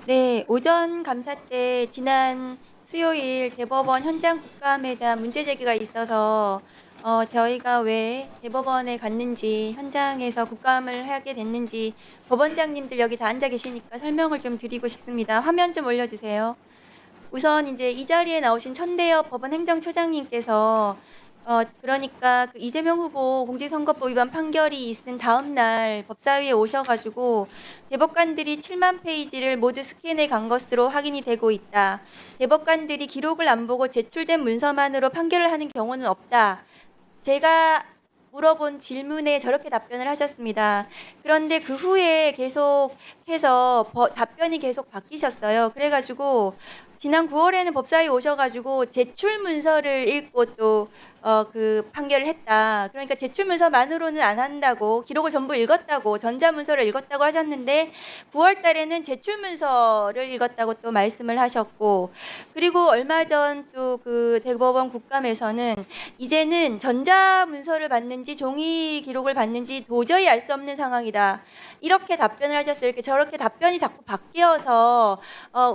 네, 오전 감사 때 지난 수요일 대법원 현장 국감에 대한 문제 제기가 있어서 저희가 왜 대법원에 갔는지, 현장에서 국감을 하게 됐는지 법원장님들 여기 다 앉아 계시니까 설명을 좀 드리고 싶습니다. 화면 좀 올려주세요. 우선 이제 이 자리에 나오신 천대엽 법원 행정처장님께서 그러니까 그 이재명 후보 공직선거법 위반 판결이 있은 다음 날 법사위에 오셔가지고 대법관들이 7만 페이지를 모두 스캔해 간 것으로 확인이 되고 있다. 대법관들이 기록을 안 보고 제출된 문서만으로 판결을 하는 경우는 없다. 제가 물어본 질문에 저렇게 답변을 하셨습니다. 그런데 그 후에 계속해서 답변이 계속 바뀌셨어요. 그래가지고 지난 9월에는 법사위 오셔가지고 제출 문서를 읽고 또 그 판결을 했다. 그러니까 제출 문서만으로는 안 한다고, 기록을 전부 읽었다고, 전자 문서를 읽었다고 하셨는데 9월 달에는 제출 문서를 읽었다고 또 말씀을 하셨고, 그리고 얼마 전 또 그 대법원 국감에서는 이제는 전자 문서를 받는지 종이 기록을 받는지 도저히 알 수 없는 상황이다. 이렇게 답변을 하셨어요. 이렇게 저렇게 답변이 자꾸 바뀌어서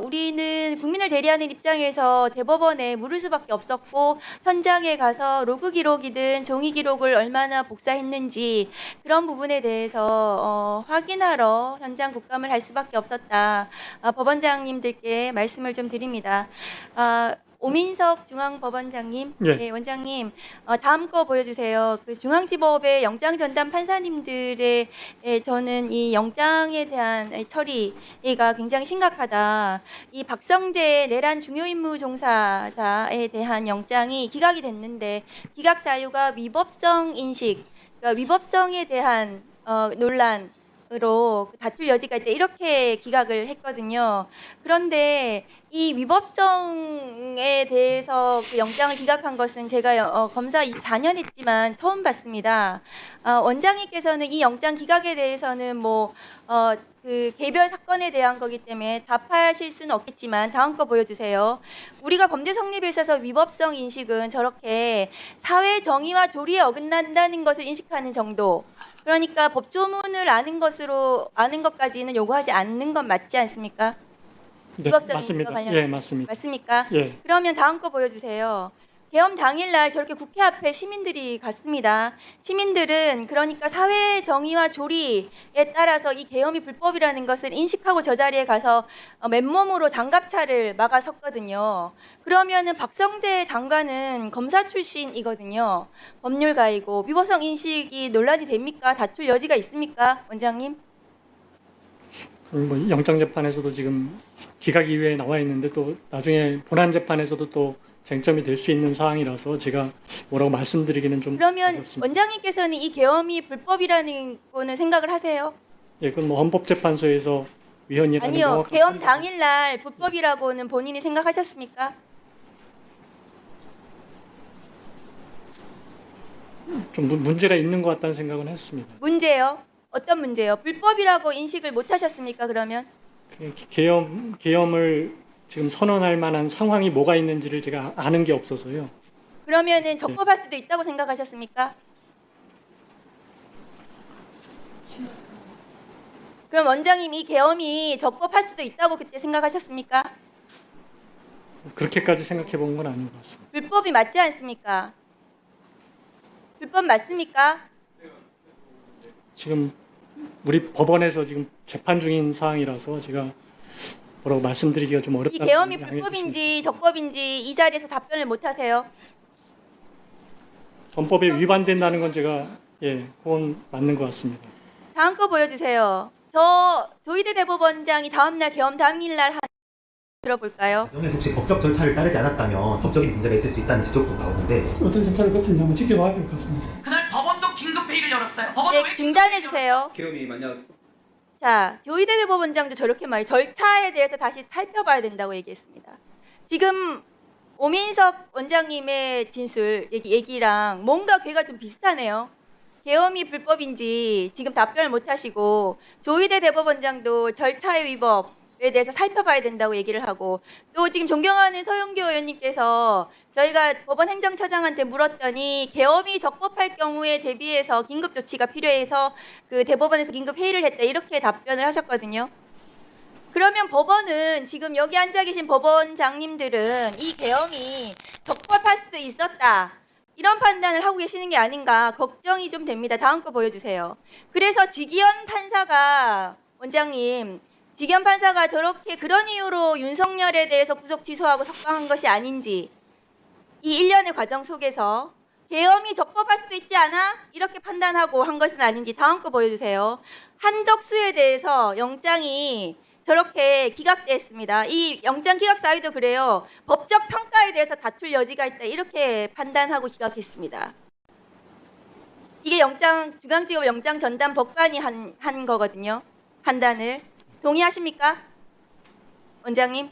우리는 국민을 대리하는 입장에서 대법원에 물을 수밖에 없었고, 현장에 가서 로그 기록이든 종이 기록을 얼마나 복사했는지 그런 부분에 대해서 확인하러 현장 국감을 할 수밖에 없었다. 법원장님들께 말씀을 좀 드립니다. 오민석 중앙법원장님, 예. 네, 원장님, 다음 거 보여주세요. 그 중앙지법의 영장 전담 판사님들의 저는 이 영장에 대한 처리가 굉장히 심각하다. 이 박성재 내란 중요임무 종사자에 대한 영장이 기각이 됐는데 기각 사유가 위법성 인식, 그러니까 위법성에 대한 논란으로 다툴 여지가 있다, 이렇게 기각을 했거든요. 그런데 이 위법성에 대해서 그 영장을 기각한 것은 제가 검사 4년 했지만 처음 봤습니다. 원장님께서는 이 영장 기각에 대해서는 그 개별 사건에 대한 거기 때문에 답하실 수는 없겠지만 다음 거 보여주세요. 우리가 범죄 성립에 있어서 위법성 인식은 저렇게 사회 정의와 조리에 어긋난다는 것을 인식하는 정도. 그러니까 법조문을 아는 것까지는 요구하지 않는 건 맞지 않습니까? 네, 위법성 맞습니다. 인식과 예, 맞습니다. 맞습니까? 예. 그러면 다음 거 보여주세요. 계엄 당일날 저렇게 국회 앞에 시민들이 갔습니다. 시민들은 그러니까 사회 정의와 조리에 따라서 이 계엄이 불법이라는 것을 인식하고 저 자리에 가서 맨몸으로 장갑차를 막아 섰거든요. 그러면은 박성재 장관은 검사 출신이거든요. 법률가이고 위법성 인식이 논란이 됩니까? 다툴 여지가 있습니까, 원장님? 뭐 영장 재판에서도 지금 기각 이후에 나와 있는데 또 나중에 본안 재판에서도 또 쟁점이 될 수 있는 사항이라서 제가 뭐라고 말씀드리기는 좀 그러면 어렵습니다. 원장님께서는 이 계엄이 불법이라는 거는 생각을 하세요? 예, 그건 뭐 헌법재판소에서 위헌이라는 아니요. 명확한 계엄 판단을 당일날 불법이라고는 본인이 생각하셨습니까? 좀 문제가 있는 것 같다는 생각은 했습니다. 문제요? 어떤 문제요? 불법이라고 인식을 못 하셨습니까, 그러면? 계엄을 지금 선언할 만한 상황이 뭐가 있는지를 제가 아는 게 없어서요. 그러면은 적법할 수도 있다고 생각하셨습니까? 그럼 원장님 이 계엄이 적법할 수도 있다고 그때 생각하셨습니까? 그렇게까지 생각해 본 건 아닌 것 같습니다. 불법이 맞지 않습니까? 불법 맞습니까? 지금 우리 법원에서 지금 재판 중인 사항이라서 제가 뭐라고 말씀드리기가 좀 이 어렵다. 계엄이 불법인지 적법인지 이 자리에서 답변을 못 하세요. 헌법에 위반된다는 건 제가 그건 맞는 것 같습니다. 다음 거 보여주세요. 조희대 대법원장이 다음날 계엄 당일날 들어볼까요? 과정에서 혹시 법적 절차를 따르지 않았다면 법적인 문제가 있을 수 있다는 지적도 나오는데 어떤 절차를 거친지 한번 지켜봐야 될 것 같습니다. 그날 법원도 긴급 회의를 열었어요. 법원도 네, 중단해 주세요. 계엄이 만약 자, 조희대 대법원장도 저렇게 말해 절차에 대해서 다시 살펴봐야 된다고 얘기했습니다. 지금 오민석 원장님의 진술 얘기랑 뭔가 괴가 좀 비슷하네요. 계엄이 불법인지 지금 답변을 못 하시고 조희대 대법원장도 절차의 위법에 대해서 살펴봐야 된다고 얘기를 하고, 또 지금 존경하는 서영교 의원님께서 저희가 법원 행정처장한테 물었더니 계엄이 적법할 경우에 대비해서 긴급 조치가 필요해서 그 대법원에서 긴급 회의를 했다, 이렇게 답변을 하셨거든요. 그러면 법원은 지금 여기 앉아 계신 법원장님들은 이 계엄이 적법할 수도 있었다. 이런 판단을 하고 계시는 게 아닌가 걱정이 좀 됩니다. 다음 거 보여주세요. 그래서 지기현 판사가 원장님, 지기현 판사가 저렇게 그런 이유로 윤석열에 대해서 구속 취소하고 석방한 것이 아닌지 이 일련의 과정 속에서 계엄이 적법할 수도 있지 않아? 이렇게 판단하고 한 것은 아닌지 다음 거 보여주세요. 한덕수에 대해서 영장이 저렇게 기각됐습니다. 이 영장 기각 사유도 그래요. 법적 평가에 대해서 다툴 여지가 있다. 이렇게 판단하고 기각했습니다. 이게 중앙지검 영장 전담 법관이 한 거거든요. 판단을. 동의하십니까? 원장님?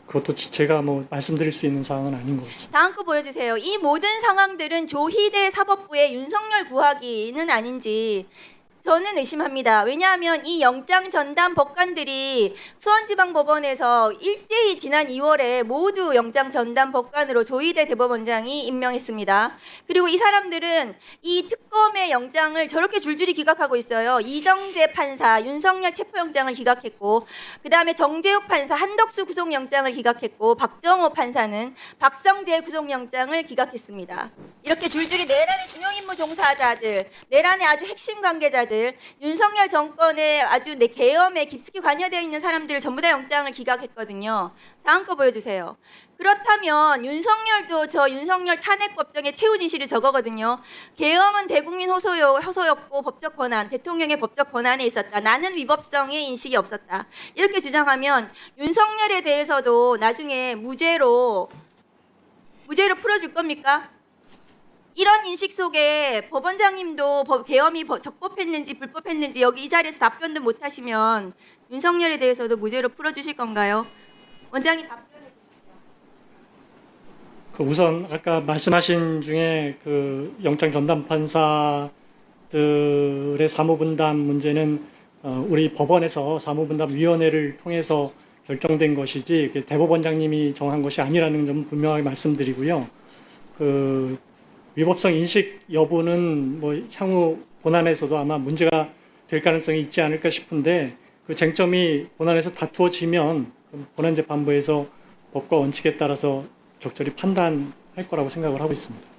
그것도 제가 뭐 말씀드릴 수 있는 사항은 아닌 것 같습니다. 다음 거 보여주세요. 이 모든 상황들은 조희대 사법부의 윤석열 구하기는 아닌지 저는 의심합니다. 왜냐하면 이 영장 전담 법관들이 수원지방법원에서 일제히 지난 2월에 모두 영장 전담 법관으로 조희대 대법원장이 임명했습니다. 그리고 이 사람들은 이 특검의 영장을 저렇게 줄줄이 기각하고 있어요. 이정재 판사 윤석열 체포영장을 기각했고, 그 다음에 정재욱 판사 한덕수 구속영장을 기각했고, 박정호 판사는 박성재 구속영장을 기각했습니다. 이렇게 줄줄이 내란의 중요임무 종사자들, 내란의 아주 핵심 관계자들, 윤석열 정권의 아주 계엄에 깊숙이 관여되어 있는 사람들을 전부 다 영장을 기각했거든요. 다음 거 보여주세요. 그렇다면 윤석열도 저 윤석열 탄핵 법정에 최후 진실이 저거거든요. 계엄은 대국민 호소였고 법적 권한, 대통령의 법적 권한에 있었다. 나는 위법성의 인식이 없었다. 이렇게 주장하면 윤석열에 대해서도 나중에 무죄로 풀어줄 겁니까? 이런 인식 속에 법원장님도 계엄이 적법했는지 불법했는지 여기 이 자리에서 답변도 못 하시면 윤석열에 대해서도 무죄로 풀어주실 건가요? 원장님 답변해 주시죠. 우선 아까 말씀하신 중에 그 영장 전담 판사들의 사무분담 문제는 우리 법원에서 사무분담위원회를 통해서 결정된 것이지 대법원장님이 정한 것이 아니라는 점 분명하게 말씀드리고요. 그 위법성 인식 여부는 뭐 향후 본안에서도 아마 문제가 될 가능성이 있지 않을까 싶은데, 그 쟁점이 본안에서 다투어지면 본안재판부에서 법과 원칙에 따라서 적절히 판단할 거라고 생각을 하고 있습니다.